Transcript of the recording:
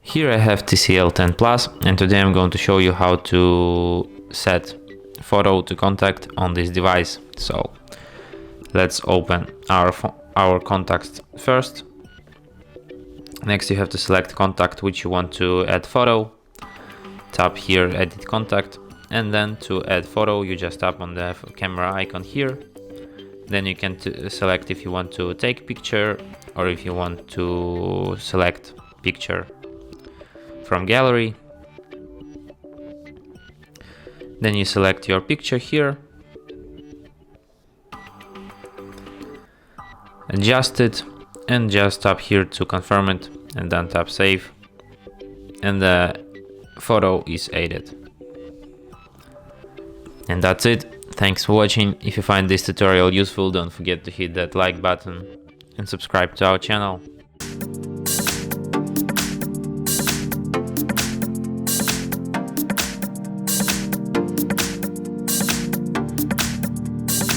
Here I have TCL 10 Plus, and today I'm going to show you how to set photo to contact on this device. So let's open our contacts first. Next you have to select contact which you want to add photo. Tap here edit contact, and then to add photo you just tap on the camera icon here. Then you can select if you want to take picture or if you want to select picture from gallery. Then you select your picture here, adjust it, and just tap here to confirm it, and then tap save, and the photo is added. And that's it. Thanks for watching. If you find this tutorial useful, don't forget to hit that like button and subscribe to our channel.